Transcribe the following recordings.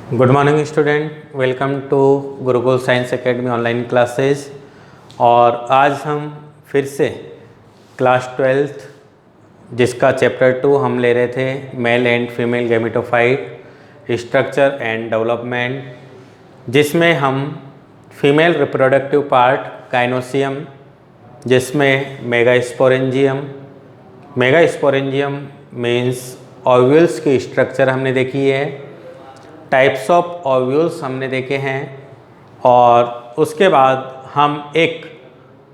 Good morning student, welcome to Gurukul science academy online classes. और आज हम फिर से क्लास 12th जिसका चैप्टर 2 हम ले रहे थे, male and female gametophyte structure and development, जिसमें हम फीमेल रिप्रोडक्टिव पार्ट गायनोसियम, जिसमें मेगास्पोरेंजियम मीन्स ओव्यूल्स की स्ट्रक्चर हमने देखी है, टाइप्स ऑफ ओव्यूल्स हमने देखे हैं। और उसके बाद हम एक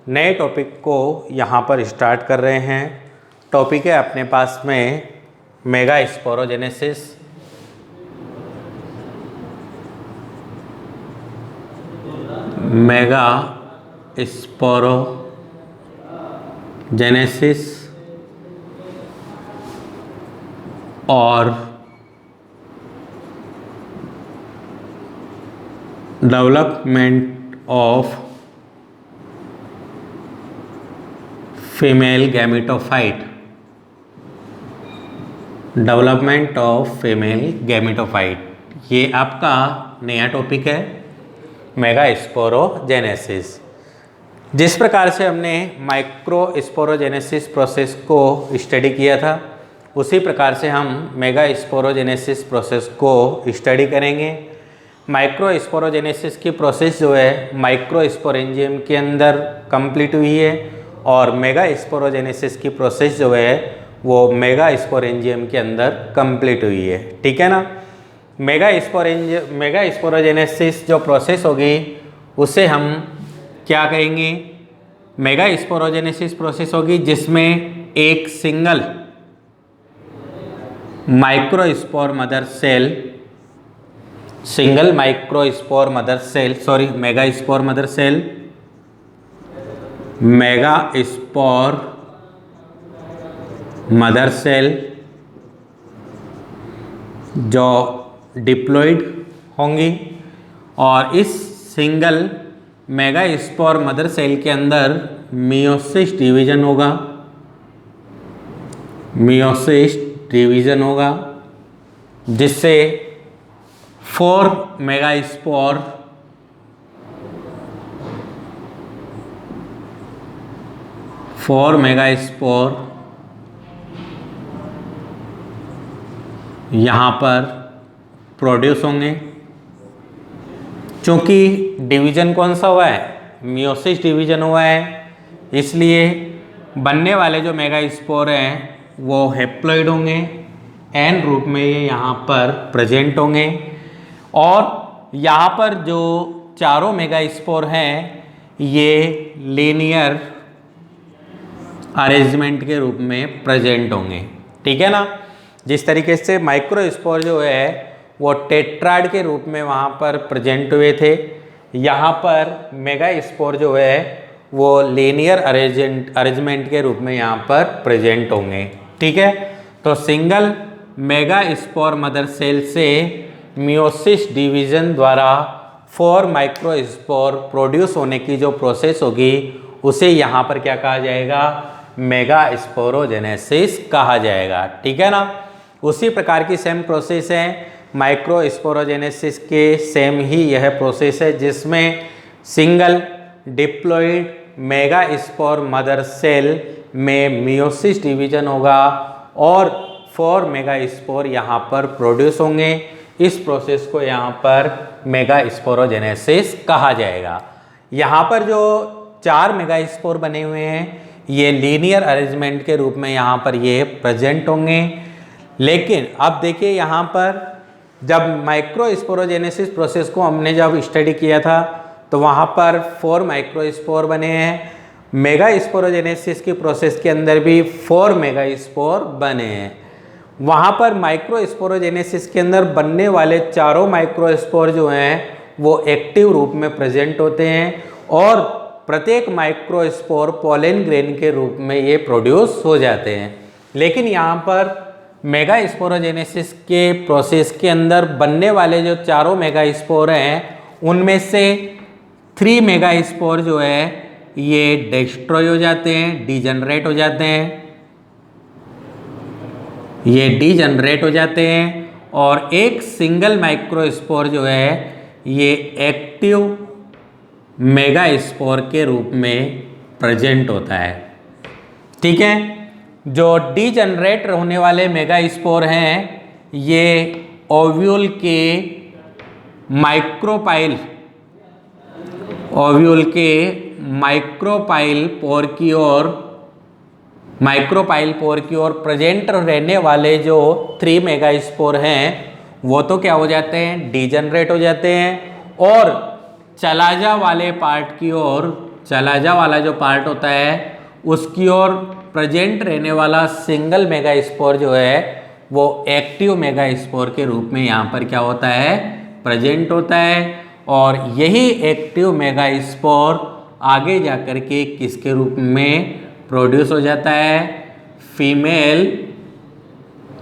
नए टॉपिक को यहाँ पर स्टार्ट कर रहे हैं। टॉपिक है अपने पास में मेगास्पोरोजेनेसिस। मेगास्पोरोजेनेसिस और डेवलपमेंट ऑफ फीमेल गैमेटोफाइट। ये आपका नया टॉपिक है, मेगास्पोरोजेनेसिस। जिस प्रकार से हमने माइक्रोस्पोरोजेनेसिस प्रोसेस को स्टडी किया था, उसी प्रकार से हम मेगास्पोरोजेनेसिस प्रोसेस को स्टडी करेंगे। माइक्रोस्पोरोजेनेसिस की प्रोसेस जो है माइक्रोस्पोरेंजियम के अंदर कंप्लीट हुई है, और मेगास्पोरोजेनेसिस की प्रोसेस जो है वो मेगास्पोरेंजियम के अंदर कंप्लीट हुई है। ठीक है ना। मेगास्पोरोजेनेसिस जो प्रोसेस होगी उसे हम क्या कहेंगे, मेगास्पोरोजेनेसिस प्रोसेस होगी जिसमें एक single microspore mother cell megaspore mother cell जो डिप्लॉयड होंगी, और इस सिंगल मेगास्पोर मदर सेल के अंदर मियोसिस डिवीजन होगा, जिससे 4 मेगास्पोर यहाँ पर प्रोड्यूस होंगे। चूँकि डिवीज़न कौन सा हुआ है, मियोसिस डिवीज़न हुआ है, इसलिए बनने वाले जो मेगास्पोर हैं वो हैप्लॉइड होंगे, एन रूप में ये यहाँ पर प्रेजेंट होंगे। और यहाँ पर जो चारों मेगास्पोर हैं ये लीनियर अरेंजमेंट के रूप में प्रेजेंट होंगे। ठीक है ना। जिस तरीके से माइक्रोस्पोर जो है वो टेट्राड के रूप में वहाँ पर प्रेजेंट हुए थे, यहाँ पर मेगास्पोर जो है वो लीनियर अरेंजमेंट के रूप में यहाँ पर प्रेजेंट होंगे। ठीक है। तो सिंगल मेगास्पोर मदर सेल से मियोसिस डिवीजन द्वारा 4 माइक्रोस्पोर प्रोड्यूस होने की जो प्रोसेस होगी उसे यहाँ पर क्या कहा जाएगा, मेगास्पोरोजेनेसिस कहा जाएगा। ठीक है ना। उसी प्रकार की सेम प्रोसेस है माइक्रोस्पोरोजेनेसिस के, सेम ही यह प्रोसेस है जिसमें single diploid megaspore mother cell में मियोसिस डिवीजन होगा और 4 मेगास्पोर यहाँ पर प्रोड्यूस होंगे। इस प्रोसेस को यहाँ पर मेगास्पोरोजेनेसिस कहा जाएगा। यहाँ पर जो 4 मेगास्पोर बने हुए हैं ये लीनियर अरेंजमेंट के रूप में यहाँ पर ये प्रेजेंट होंगे। लेकिन अब देखिए, यहाँ पर जब माइक्रोस्पोरोजेनेसिस प्रोसेस को हमने जब स्टडी किया था तो वहाँ पर 4 माइक्रोस्पोर बने हैं। मेगास्पोरोजेनेसिस की प्रोसेस के अंदर भी 4 मेगास्पोर बने हैं। वहाँ पर माइक्रोस्पोरोजेनेसिस के अंदर बनने वाले चारों माइक्रोस्पोर जो हैं वो एक्टिव रूप में प्रेजेंट होते हैं, और प्रत्येक माइक्रोस्पोर पोलन ग्रेन के रूप में ये प्रोड्यूस हो जाते हैं। लेकिन यहाँ पर मेगास्पोरोजेनेसिस के प्रोसेस के अंदर बनने वाले जो चारों मेगास्पोर हैं उनमें से 3 मेगास्पोर जो है ये डिस्ट्रॉय हो जाते हैं, डीजनरेट हो जाते हैं। और एक सिंगल माइक्रोस्पोर जो है ये एक्टिव मेगास्पोर के रूप में प्रेजेंट होता है। ठीक है, जो डीजनरेट होने वाले मेगास्पोर हैं ये ओव्यूल के माइक्रोपाइल पोर की ओर प्रेजेंट रहने वाले जो 3 मेगास्पोर हैं वो तो क्या हो जाते हैं, डीजनरेट हो जाते हैं, और चलाजा वाले पार्ट की ओर, चलाजा वाला जो पार्ट होता है उसकी ओर प्रेजेंट रहने वाला सिंगल मेगास्पोर जो है वो एक्टिव मेगास्पोर के रूप में यहाँ पर क्या होता है, प्रेजेंट होता है। और यही एक्टिव मेगास्पोर आगे जाकर के किसके रूप में प्रोड्यूस हो जाता है, फीमेल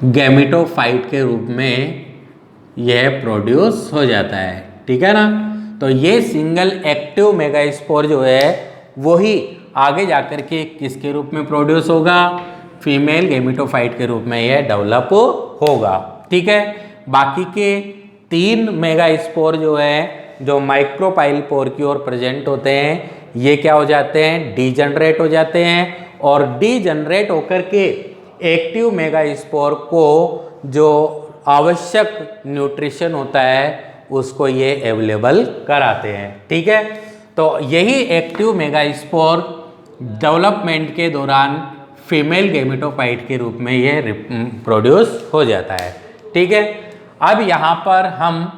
गैमेटोफाइट के रूप में यह प्रोड्यूस हो जाता है। ठीक है ना, तो ये सिंगल एक्टिव मेगास्पोर जो है वही आगे जाकर के किसके रूप में प्रोड्यूस होगा, फीमेल गैमेटोफाइट के रूप में यह डेवलप होगा। ठीक है, बाकी के 3 मेगास्पोर जो है जो माइक्रोपाइल पोर की ओर प्रेजेंट होते हैं ये क्या हो जाते हैं, डीजनरेट हो जाते हैं, और डीजनरेट होकर के एक्टिव मेगास्पोर को जो आवश्यक न्यूट्रिशन होता है उसको ये अवेलेबल कराते हैं। ठीक है, तो यही एक्टिव मेगास्पोर डेवलपमेंट के दौरान फीमेल गैमेटोफाइट के रूप में ये प्रोड्यूस हो जाता है। ठीक है, अब यहाँ पर हम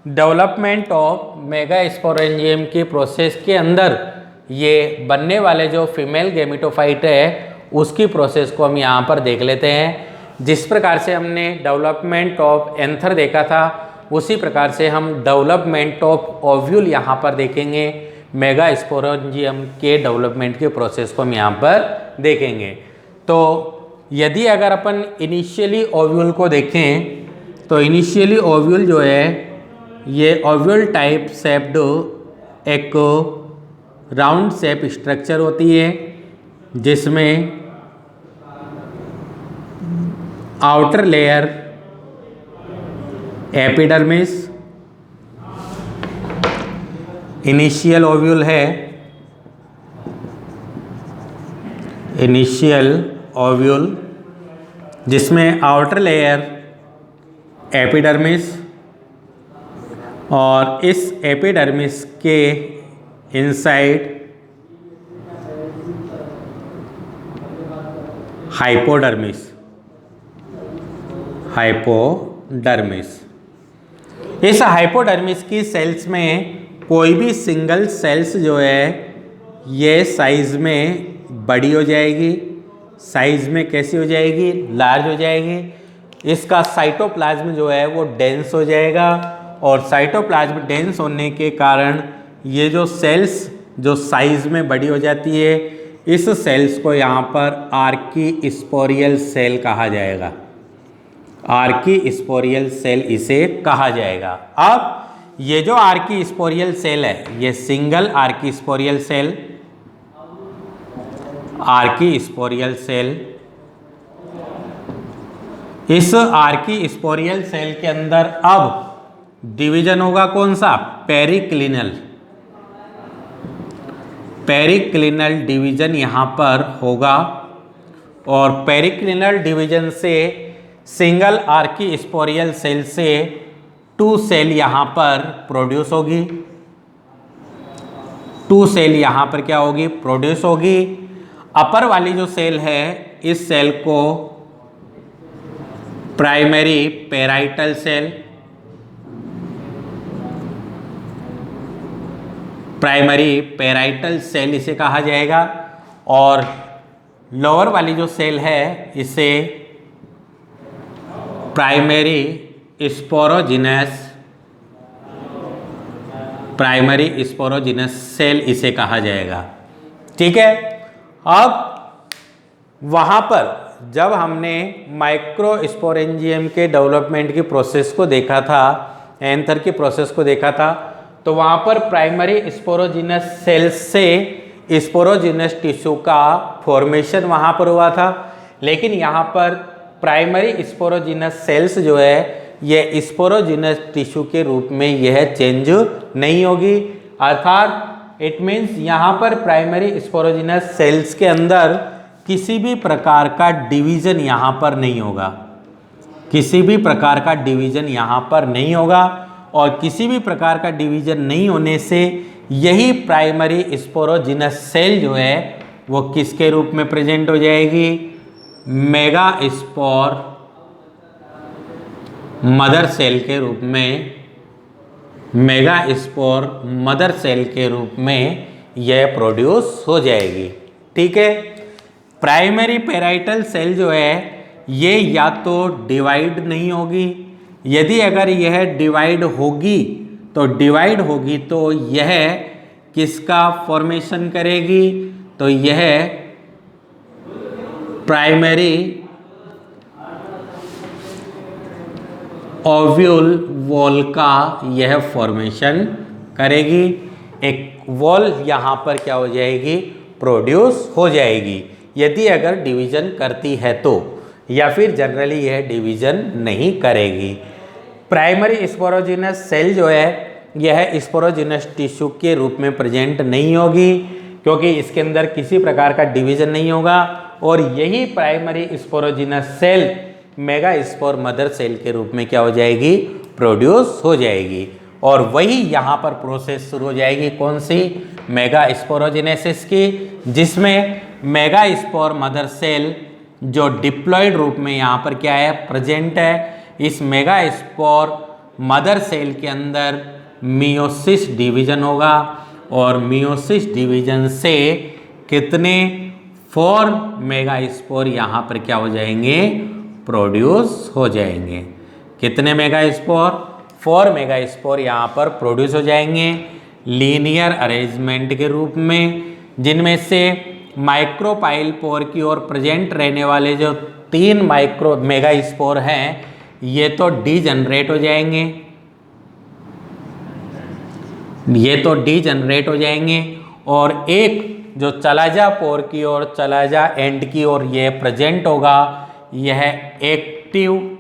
डेवलपमेंट ऑफ मेगास्पोरेंजियम की प्रोसेस के अंदर ये बनने वाले जो फीमेल गैमेटोफाइट है उसकी प्रोसेस को हम यहाँ पर देख लेते हैं। जिस प्रकार से हमने डेवलपमेंट ऑफ एंथर देखा था उसी प्रकार से हम डेवलपमेंट ऑफ ओव्यूल यहाँ पर देखेंगे, मेगास्पोरेंजियम के डेवलपमेंट के प्रोसेस को हम यहाँ पर देखेंगे। तो यदि अगर अपन इनिशियली ओव्यूल को देखें तो इनिशियली ओव्यूल जो है ये ओव्यूल टाइप शेप्ड एक राउंड शेप स्ट्रक्चर होती है जिसमें outer layer epidermis initial ovule है, इनिशियल ओव्यूल जिसमें आउटर लेयर एपिडर्मिस और इस एपिडर्मिस के इनसाइड हाइपोडर्मिस। इस हाइपोडर्मिस की सेल्स में कोई भी सिंगल सेल्स जो है ये साइज में बड़ी हो जाएगी, साइज में कैसी हो जाएगी, लार्ज हो जाएगी। इसका साइटोप्लाज्म जो है वो डेंस हो जाएगा, और साइटोप्लाज्म डेंस होने के कारण ये जो सेल्स जो साइज में बड़ी हो जाती है इस सेल्स को यहाँ पर आर्कीस्पोरियल सेल कहा जाएगा, आर्कीस्पोरियल सेल इसे कहा जाएगा। अब ये जो आर्कीस्पोरियल सेल है ये सिंगल आर्कीस्पोरियल सेल, इस आर्कीस्पोरियल सेल के अंदर अब डिवीजन होगा कौन सा, पेरिक्लिनल डिवीजन यहाँ पर होगा, और पेरिक्लिनल डिवीजन से सिंगल आर्कीस्पोरियल सेल से 2 सेल यहाँ पर प्रोड्यूस होगी, 2 सेल यहाँ पर क्या होगी, प्रोड्यूस होगी। अपर वाली जो सेल है इस सेल को primary parietal cell, primary parietal cell इसे कहा जाएगा, और लोअर वाली जो सेल है इसे प्राइमरी स्पोरोजिनस सेल इसे कहा जाएगा। ठीक है, अब वहाँ पर जब हमने माइक्रोस्पोरेंजियम के डेवलपमेंट की प्रोसेस को देखा था, एंथर की प्रोसेस को देखा था, तो वहाँ पर प्राइमरी स्पोरोजिनस सेल्स से स्पोरोजिनस टिश्यू का फॉर्मेशन वहाँ पर हुआ था, लेकिन यहाँ पर प्राइमरी स्पोरोजिनस सेल्स जो है यह स्पोरोजिनस टिश्यू के रूप में यह चेंज नहीं होगी। अर्थात इट मीन्स यहाँ पर प्राइमरी स्पोरोजिनस सेल्स के अंदर किसी भी प्रकार का डिवीजन यहाँ पर नहीं होगा, किसी भी प्रकार का डिवीजन यहाँ पर नहीं होगा। और किसी भी प्रकार का डिवीजन नहीं होने से यही प्राइमरी स्पोरोजिनस सेल जो है वो किसके रूप में प्रेजेंट हो जाएगी, मेगा स्पोर मदर सेल के रूप में, मेगा स्पोर मदर सेल के रूप में यह प्रोड्यूस हो जाएगी। ठीक है। प्राइमरी पेराइटल सेल जो है ये या तो डिवाइड नहीं होगी, यदि अगर यह डिवाइड होगी तो यह किसका फॉर्मेशन करेगी, तो यह प्राइमरी ओव्यूल वॉल का यह फॉर्मेशन करेगी। एक वॉल यहाँ पर क्या हो जाएगी, प्रोड्यूस हो जाएगी, यदि अगर डिवीजन करती है तो, या फिर जनरली यह डिवीजन नहीं करेगी। प्राइमरी स्पोरोजिनस सेल जो है यह स्पोरोजिनस टिश्यू के रूप में प्रेजेंट नहीं होगी, क्योंकि इसके अंदर किसी प्रकार का डिवीजन नहीं होगा। और यही primary sporogenous cell mega spore mother cell के रूप में क्या हो जाएगी, प्रोड्यूस हो जाएगी। और वही यहाँ पर प्रोसेस शुरू हो जाएगी, कौन सी, मेगा स्पोरोजेनेसिस की, जिसमें मेगा स्पोर मदर सेल जो डिप्लॉयड रूप में यहाँ पर क्या है, प्रेजेंट है। इस मेगा स्पोर मदर सेल के अंदर मियोसिस डिवीजन होगा, और मियोसिस डिवीजन से कितने 4 मेगा स्पोर यहाँ पर क्या हो जाएंगे, प्रोड्यूस हो जाएंगे। कितने मेगा स्पोर, 4 मेगा स्पोर यहाँ पर प्रोड्यूस हो जाएंगे लीनियर अरेंजमेंट के रूप में, जिनमें से माइक्रोपाइल पोर की ओर प्रेजेंट रहने वाले जो 3 माइक्रो मेगा स्पोर हैं ये तो डीजनरेट हो जाएंगे, हो जाएंगे। और एक जो चलाजा पोर की ओर, चलाजा एंड की ओर ये प्रेजेंट होगा, यह एक्टिव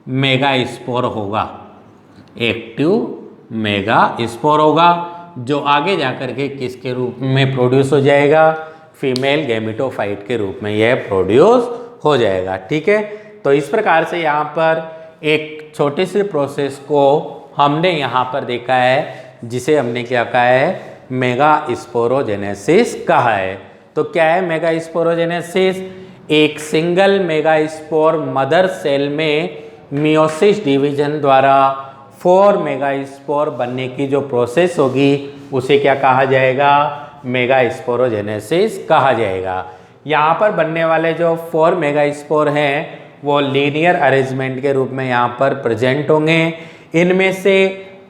मेगा स्पोर होगा, एक्टिव मेगा स्पोर होगा, जो आगे जाकर के किसके रूप में प्रोड्यूस हो जाएगा, फीमेल गैमेटोफाइट के रूप में यह प्रोड्यूस हो जाएगा। ठीक है। तो इस प्रकार से यहाँ पर एक छोटे से प्रोसेस को हमने यहाँ पर देखा है, जिसे हमने क्या कहा है, मेगा स्पोरोजेनेसिस कहा है। तो क्या है मेगा स्पोरोजेनेसिस, एक single mega spore mother cell में मियोसिस डिवीजन द्वारा 4 मेगा स्पोर बनने की जो प्रोसेस होगी उसे क्या कहा जाएगा, मेगा स्पोरोजेनेसिस कहा जाएगा। यहाँ पर बनने वाले जो 4 मेगा स्पोर हैं वो लीनियर अरेंजमेंट के रूप में यहाँ पर प्रेजेंट होंगे। इनमें से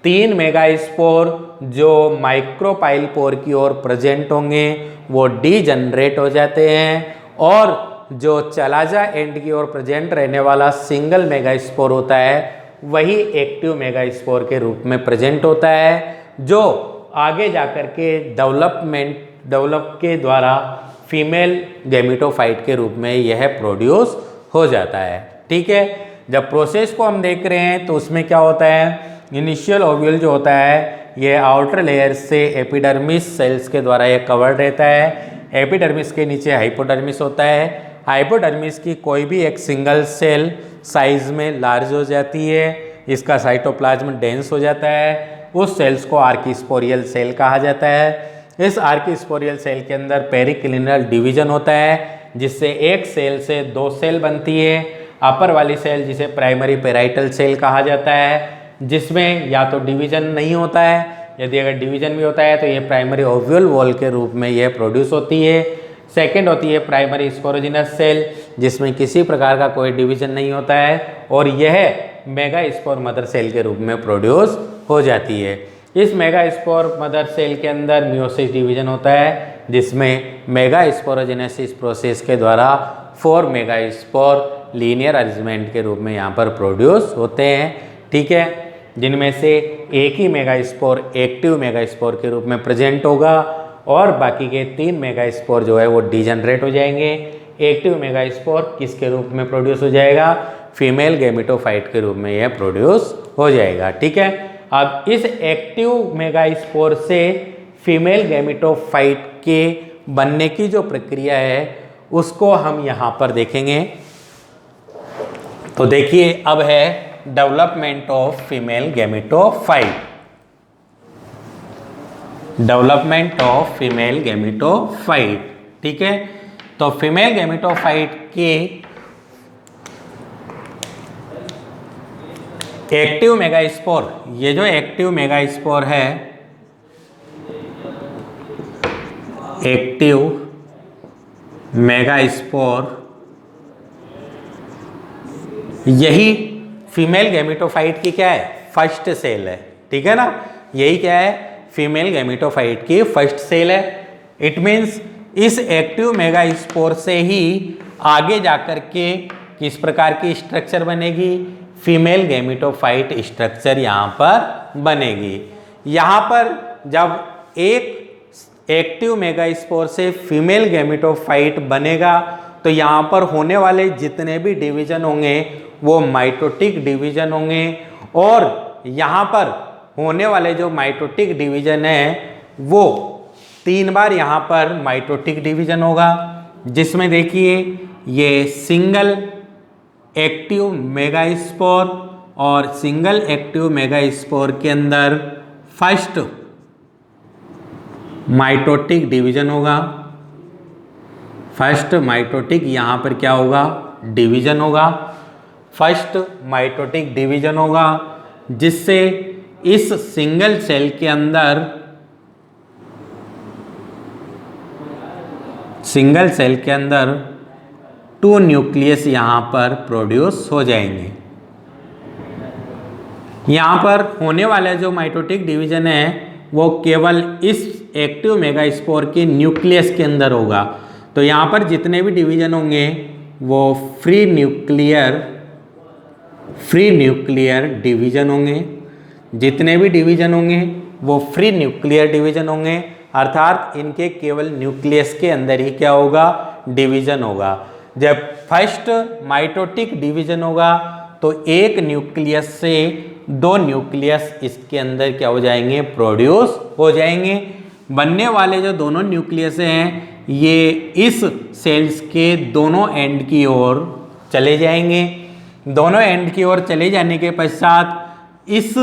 3 मेगा स्पोर जो माइक्रोपाइल पोर की ओर प्रेजेंट होंगे वो डीजनरेट हो जाते हैं, और जो चलाजा एंड की ओर प्रेजेंट रहने वाला सिंगल मेगा स्पोर होता है वही एक्टिव मेगा स्पोर के रूप में प्रेजेंट होता है, जो आगे जाकर के डेवलप के द्वारा फीमेल गैमेटोफाइट के रूप में यह प्रोड्यूस हो जाता है। ठीक है। जब प्रोसेस को हम देख रहे हैं तो उसमें क्या होता है, इनिशियल ओव्यूल जो होता है यह आउटर लेयर से एपिडर्मिस सेल्स के द्वारा यह कवर्ड रहता है। एपिडर्मिस के नीचे हाइपोडर्मिस होता है। हाइपोडर्मिस की कोई भी एक सिंगल सेल साइज में लार्ज हो जाती है, इसका साइटोप्लाज्म डेंस हो जाता है, उस सेल्स को आर्किस्पोरियल सेल कहा जाता है। इस आर्किस्पोरियल सेल के अंदर पेरिक्लिनल डिवीजन होता है, जिससे एक सेल से 2 सेल बनती है। अपर वाली सेल जिसे प्राइमरी पेराइटल सेल कहा जाता है, जिसमें या तो डिवीजन नहीं होता है, यदि अगर डिवीजन भी होता है तो ये प्राइमरी ओव्यूल वॉल के रूप में यह प्रोड्यूस होती है। सेकेंड होती है प्राइमरी स्पोरोजिनस सेल, जिसमें किसी प्रकार का कोई डिवीजन नहीं होता है, और यह मेगा स्पोर मदर सेल के रूप में प्रोड्यूस हो जाती है। इस मेगा स्पोर मदर सेल के अंदर मियोसिस डिवीजन होता है, जिसमें मेगा स्पोरोजेनेसिस प्रोसेस के द्वारा 4 मेगा स्पोर लीनियर अरेंजमेंट के रूप में यहाँ पर प्रोड्यूस होते हैं। ठीक है। जिनमें से एक ही megaspore active megaspore के रूप में प्रेजेंट होगा, और बाकी के 3 मेगा स्पोर जो है वो डीजनरेट हो जाएंगे। एक्टिव मेगा स्पोर किसके रूप में प्रोड्यूस हो जाएगा, फीमेल गैमेटोफाइट के रूप में यह प्रोड्यूस हो जाएगा। ठीक है, अब इस एक्टिव मेगास्पोर से फीमेल गैमेटोफाइट के बनने की जो प्रक्रिया है उसको हम यहाँ पर देखेंगे। तो देखिए, अब है development of female gametophyte. Development of female gametophyte. ठीक है, तो फीमेल गैमेटोफाइट के एक्टिव मेगास्पोर, ये जो एक्टिव मेगास्पोर है, एक्टिव मेगास्पोर, यही फीमेल गैमेटोफाइट की क्या है, फर्स्ट सेल है। ठीक है ना, यही क्या है, फीमेल गैमेटोफाइट की फर्स्ट सेल है। इट मीन्स इस एक्टिव मेगास्पोर से ही आगे जाकर के किस प्रकार की स्ट्रक्चर बनेगी, फीमेल गैमेटोफाइट स्ट्रक्चर यहाँ पर बनेगी। यहाँ पर जब एक एक्टिव मेगास्पोर से फीमेल गैमेटोफाइट बनेगा तो यहाँ पर होने वाले जितने भी डिवीजन होंगे वो माइटोटिक डिवीजन होंगे, और यहाँ पर होने वाले जो माइटोटिक डिवीजन है वो 3 बार यहाँ पर माइटोटिक डिवीजन होगा, जिसमें देखिए ये सिंगल एक्टिव मेगास्पोर और सिंगल एक्टिव मेगास्पोर के अंदर फर्स्ट माइटोटिक डिवीजन होगा। फर्स्ट माइटोटिक यहाँ पर क्या होगा, डिवीजन होगा। फर्स्ट माइटोटिक डिवीजन होगा जिससे इस सिंगल सेल के अंदर, सिंगल सेल के अंदर 2 न्यूक्लियस यहाँ पर प्रोड्यूस हो जाएंगे। यहाँ पर होने वाला जो माइटोटिक डिवीजन है वो केवल इस एक्टिव मेगास्पोर के न्यूक्लियस के अंदर होगा। तो यहाँ पर जितने भी डिवीजन होंगे वो फ्री न्यूक्लियर डिवीजन होंगे। जितने भी डिवीजन होंगे वो फ्री न्यूक्लियर डिवीजन होंगे, अर्थात इनके केवल न्यूक्लियस के अंदर ही क्या होगा, डिवीजन होगा। जब फर्स्ट माइटोटिक डिवीजन होगा तो एक न्यूक्लियस से 2 न्यूक्लियस इसके अंदर क्या हो जाएंगे, प्रोड्यूस हो जाएंगे। बनने वाले जो दोनों न्यूक्लियस हैं ये इस सेल्स के दोनों एंड की ओर चले जाएंगे। दोनों एंड की ओर चले जाने के पश्चात इस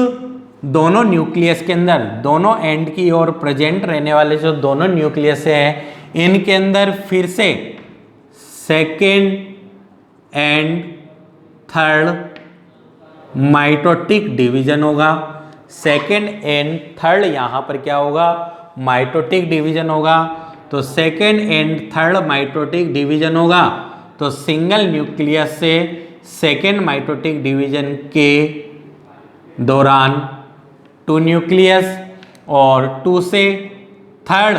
दोनों न्यूक्लियस के अंदर, दोनों एंड की ओर प्रेजेंट रहने वाले जो दोनों न्यूक्लियस हैं इनके अंदर फिर से second and third mitotic division होगा। सेकेंड एंड थर्ड यहाँ पर क्या होगा, माइटोटिक डिवीजन होगा। तो second and third mitotic division होगा तो सिंगल न्यूक्लियस से सेकेंड माइटोटिक डिवीजन के दौरान 2 न्यूक्लियस और 2 से थर्ड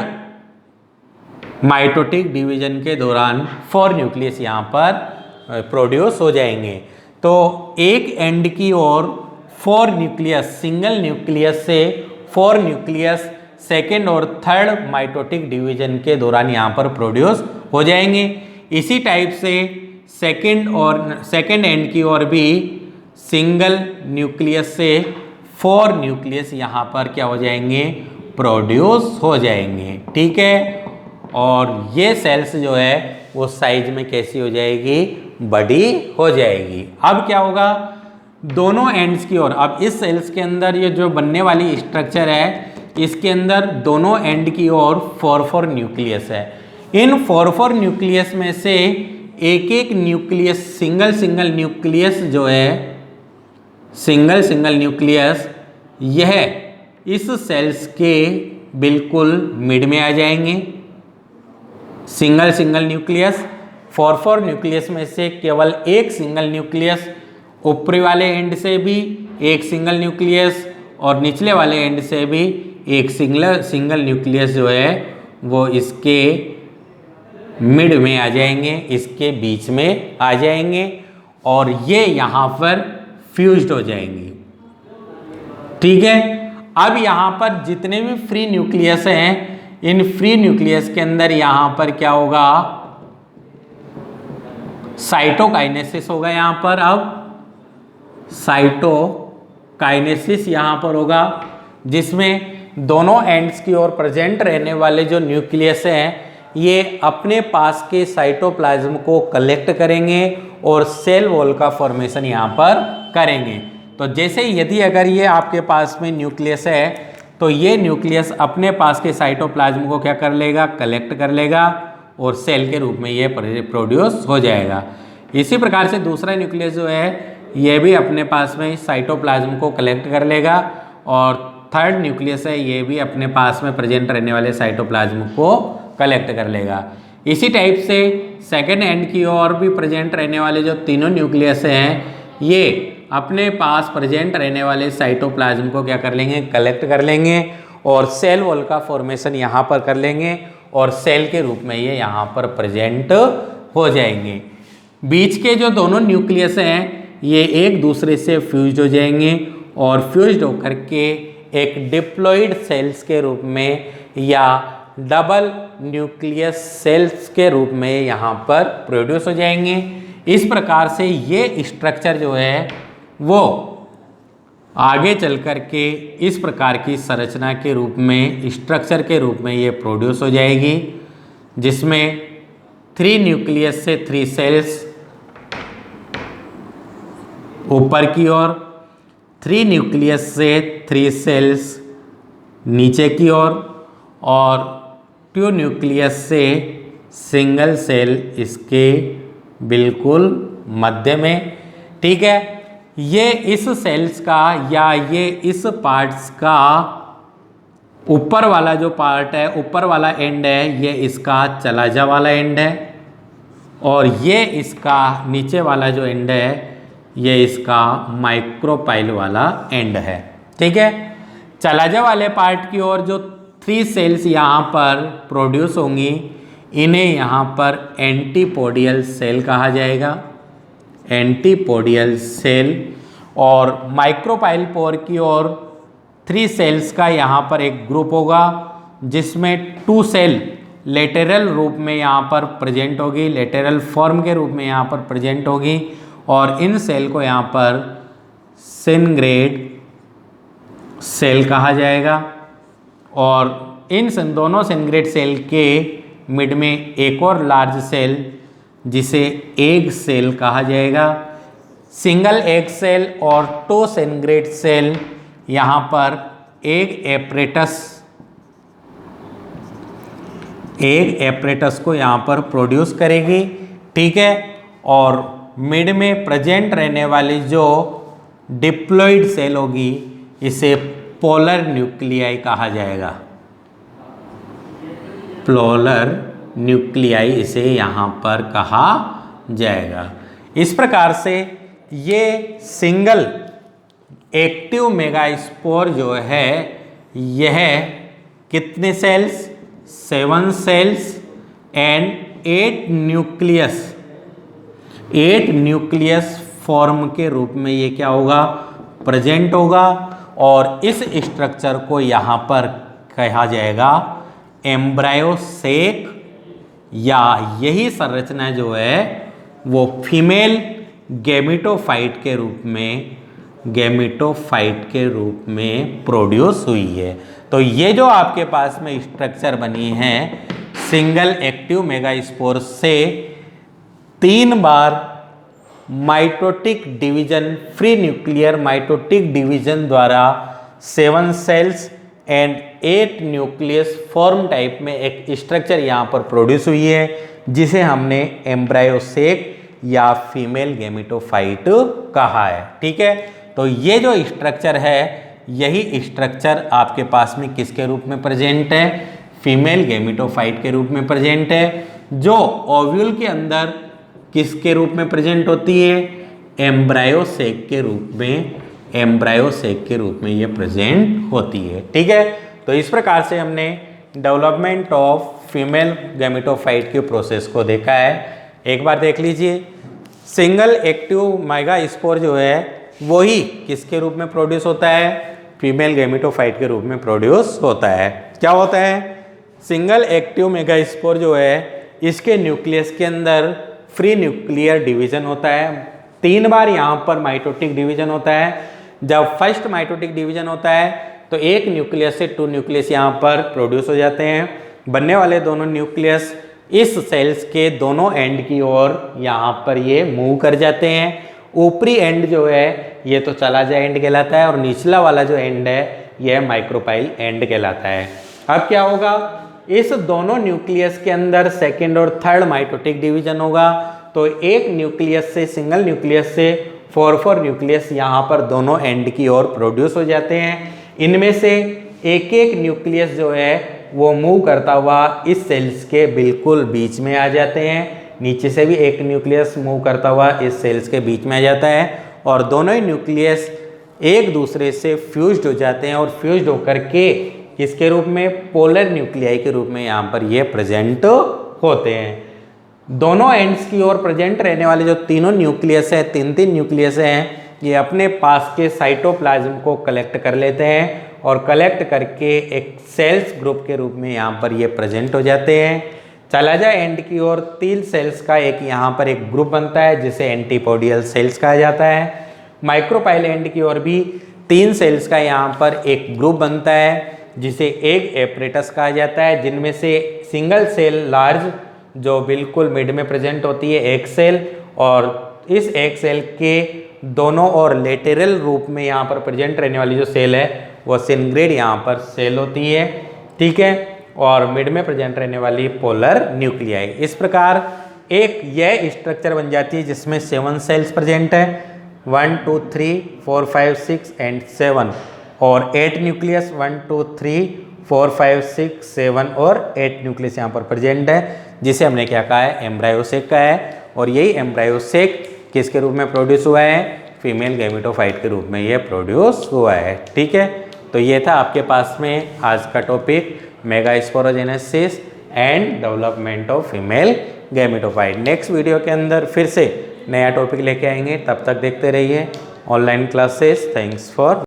माइटोटिक डिवीजन के दौरान 4 न्यूक्लियस यहाँ पर प्रोड्यूस हो जाएंगे। तो एक एंड की ओर 4 न्यूक्लियस, सिंगल न्यूक्लियस से 4 न्यूक्लियस सेकेंड और थर्ड माइटोटिक डिवीजन के दौरान यहाँ पर प्रोड्यूस हो जाएंगे। इसी टाइप से सेकेंड एंड की ओर भी सिंगल न्यूक्लियस से 4 न्यूक्लियस यहाँ पर क्या हो जाएंगे, प्रोड्यूस हो जाएंगे। ठीक है, और ये सेल्स जो है वो साइज में कैसी हो जाएगी, बड़ी हो जाएगी। अब क्या होगा, दोनों एंड्स की ओर, अब इस सेल्स के अंदर ये जो बनने वाली स्ट्रक्चर है इसके अंदर दोनों एंड की ओर 4 न्यूक्लियस है। इन 4 न्यूक्लियस में से एक एक न्यूक्लियस, सिंगल न्यूक्लियस जो है, सिंगल न्यूक्लियस, यह इस सेल्स के बिल्कुल मिड में आ जाएंगे। सिंगल न्यूक्लियस, 4 न्यूक्लियस में से केवल एक सिंगल न्यूक्लियस, ऊपरी वाले एंड से भी एक सिंगल न्यूक्लियस और निचले वाले एंड से भी एक सिंगल न्यूक्लियस जो है वो इसके मिड में आ जाएंगे, इसके बीच में आ जाएंगे और ये यहाँ पर फ्यूज्ड हो जाएंगे। ठीक है, अब यहाँ पर जितने भी फ्री न्यूक्लियस हैं इन फ्री न्यूक्लियस के अंदर यहाँ पर क्या होगा, साइटोकाइनेसिस होगा यहाँ पर। अब साइटोकाइनेसिस यहाँ पर होगा, जिसमें दोनों एंड्स की ओर प्रेजेंट रहने वाले जो न्यूक्लियस हैं ये अपने पास के साइटोप्लाज्म को कलेक्ट करेंगे और सेल वॉल का फॉर्मेशन यहाँ पर करेंगे। तो जैसे यदि अगर ये आपके पास में न्यूक्लियस है तो ये न्यूक्लियस अपने पास के साइटोप्लाज्म को क्या कर लेगा, कलेक्ट कर लेगा और सेल के रूप में ये प्रोड्यूस हो जाएगा। इसी प्रकार से दूसरा न्यूक्लियस जो है ये भी अपने पास में साइटोप्लाज्म को कलेक्ट कर लेगा और थर्ड न्यूक्लियस है ये भी अपने पास में प्रेजेंट रहने वाले साइटोप्लाज्म को कलेक्ट कर लेगा। इसी टाइप से सेकेंड एंड की ओर भी प्रेजेंट रहने वाले जो तीनों न्यूक्लियस हैं ये अपने पास प्रेजेंट रहने वाले साइटोप्लाज्म को क्या कर लेंगे, कलेक्ट कर लेंगे और सेल वॉल का फॉर्मेशन यहाँ पर कर लेंगे और सेल के रूप में ये यहाँ पर प्रेजेंट हो जाएंगे। बीच के जो दोनों न्यूक्लियस हैं ये एक दूसरे से फ्यूज हो जाएंगे और फ्यूज होकर के एक डिप्लॉइड सेल्स के रूप में या डबल न्यूक्लियस सेल्स के रूप में यहाँ पर प्रोड्यूस हो जाएंगे। इस प्रकार से ये स्ट्रक्चर जो है वो आगे चल कर के इस प्रकार की संरचना के रूप में, स्ट्रक्चर के रूप में ये प्रोड्यूस हो जाएगी, जिसमें 3 न्यूक्लियस से 3 सेल्स ऊपर की ओर, 3 न्यूक्लियस से 3 सेल्स नीचे की ओर और 2 न्यूक्लियस से सिंगल सेल इसके बिल्कुल मध्य में। ठीक है, ये इस सेल्स का या ये इस पार्ट्स का ऊपर वाला जो पार्ट है, ऊपर वाला एंड है, ये इसका चलाजा वाला एंड है और ये इसका नीचे वाला जो एंड है ये इसका माइक्रोपाइल वाला एंड है। ठीक है, चलाजा वाले पार्ट की ओर जो 3 सेल्स यहाँ पर प्रोड्यूस होंगी इन्हें यहाँ पर एंटीपोडियल सेल कहा जाएगा, एंटीपोडियल सेल। और माइक्रोपाइल पोर की ओर 3 सेल्स का यहाँ पर एक ग्रुप होगा जिसमें 2 सेल लेटरल रूप में यहाँ पर प्रेजेंट होगी, लेटरल फॉर्म के रूप में यहाँ पर प्रेजेंट होगी और इन सेल को यहाँ पर सिनग्रेड सेल कहा जाएगा। और इन दोनों सिनग्रेड सेल के मिड में एक और लार्ज सेल जिसे एग सेल कहा जाएगा। सिंगल एग सेल और 2 सिनग्रेड सेल यहाँ पर एग एपरेटस को यहाँ पर प्रोड्यूस करेगी। ठीक है, और मिड में प्रेजेंट रहने वाली जो डिप्लॉइड सेल होगी इसे पोलर न्यूक्लियाई कहा जाएगा, पोलर न्यूक्लियाई इसे यहाँ पर कहा जाएगा। इस प्रकार से ये सिंगल एक्टिव मेगास्पोर जो है यह कितने cells, 7 cells and 8 nucleus form के रूप में ये क्या होगा, प्रेजेंट होगा। और इस स्ट्रक्चर को यहाँ पर कहा जाएगा एम्ब्रायोसेक, या यही संरचना जो है वो फीमेल गैमेटोफाइट के रूप में प्रोड्यूस हुई है। तो ये जो आपके पास में स्ट्रक्चर बनी है सिंगल एक्टिव मेगास्पोर से 3 बार mitotic division, free nuclear mitotic division द्वारा 7 cells and 8 nucleus form type में एक स्ट्रक्चर यहाँ पर प्रोड्यूस हुई है जिसे हमने एम्ब्रायोसेक या फीमेल गैमेटोफाइट कहा है। ठीक है, तो ये जो स्ट्रक्चर है यही स्ट्रक्चर आपके पास में किसके रूप में प्रेजेंट है, फीमेल गैमेटोफाइट के रूप में प्रेजेंट है, जो ओव्यूल के अंदर किसके रूप में प्रेजेंट होती है, एम्ब्रायोसेक के रूप में ये प्रेजेंट होती है। ठीक है, तो इस प्रकार से हमने डेवलपमेंट ऑफ फीमेल गैमेटोफाइट के प्रोसेस को देखा है। एक बार देख लीजिए, सिंगल एक्टिव मेगास्पोर जो है वही किसके रूप में प्रोड्यूस होता है, फीमेल गैमेटोफाइट के रूप में प्रोड्यूस होता है। क्या होता है, सिंगल एक्टिव मेगास्पोर जो है इसके न्यूक्लियस के अंदर फ्री न्यूक्लियर डिवीजन होता है 3 बार यहाँ पर माइटोटिक डिवीजन होता है। जब फर्स्ट माइटोटिक डिवीजन होता है तो एक न्यूक्लियस से 2 न्यूक्लियस यहाँ पर प्रोड्यूस हो जाते हैं। बनने वाले दोनों न्यूक्लियस इस सेल्स के दोनों एंड की ओर यहाँ पर ये मूव कर जाते हैं। ऊपरी एंड जो है ये तो चलाजा एंड कहलाता है और निचला वाला जो एंड है यह माइक्रोपाइल एंड कहलाता है। अब क्या होगा, इस दोनों न्यूक्लियस के अंदर सेकेंड और थर्ड माइटोटिक डिवीजन होगा। तो एक न्यूक्लियस से, सिंगल न्यूक्लियस से 4 न्यूक्लियस यहाँ पर दोनों एंड की ओर प्रोड्यूस हो जाते हैं। इनमें से एक एक न्यूक्लियस जो है वो मूव करता हुआ इस सेल्स के बिल्कुल बीच में आ जाते हैं। नीचे से भी एक न्यूक्लियस मूव करता हुआ इस सेल्स के बीच में आ जाता है और दोनों ही न्यूक्लियस एक दूसरे से फ्यूज्ड हो जाते हैं और फ्यूज्ड होकर के किसके रूप में, पोलर न्यूक्लियाई के रूप में यहाँ पर ये प्रेजेंट होते हैं। दोनों एंड्स की ओर प्रेजेंट रहने वाले जो तीनों न्यूक्लियस है, 3 न्यूक्लियस हैं, ये अपने पास के साइटोप्लाज्म को कलेक्ट कर लेते हैं और कलेक्ट करके एक सेल्स ग्रुप के रूप में यहाँ पर ये प्रेजेंट हो जाते हैं। चलाजा एंड की ओर 3 सेल्स का एक यहाँ पर एक ग्रुप बनता है जिसे एंटीपोडियल सेल्स कहा जाता है। माइक्रोपाइल एंड की ओर भी 3 सेल्स का यहाँ पर एक ग्रुप बनता है जिसे एग एपरेटस कहा जाता है, जिनमें से सिंगल सेल लार्ज जो बिल्कुल मिड में प्रेजेंट होती है एग सेल, और इस एग सेल के दोनों और लेटरल रूप में यहाँ पर प्रेजेंट रहने वाली जो सेल है वो सिनग्रेड यहाँ पर सेल होती है, ठीक है, और मिड में प्रेजेंट रहने वाली पोलर न्यूक्लियाई। इस प्रकार एक यह स्ट्रक्चर बन जाती है जिसमें 7 सेल्स प्रेजेंट है, 1 2 3 4 5 6 एंड 7, और 8 न्यूक्लियस 1 2 3 4 5 6 7 और 8 न्यूक्लियस यहाँ पर प्रेजेंट है, जिसे हमने क्या कहा है, एम्ब्रायोसेक का है। और यही एम्ब्रायोसेक किसके रूप में प्रोड्यूस हुआ है, फीमेल गैमेटोफाइट के रूप में ये प्रोड्यूस हुआ है, ठीक है। तो ये था आपके पास में आज का topic, megasporogenesis and development of female gametophyte. Next video के अंदर फिर से नया टॉपिक लेके आएंगे, तब तक देखते रहिए ऑनलाइन क्लासेस। Thanks for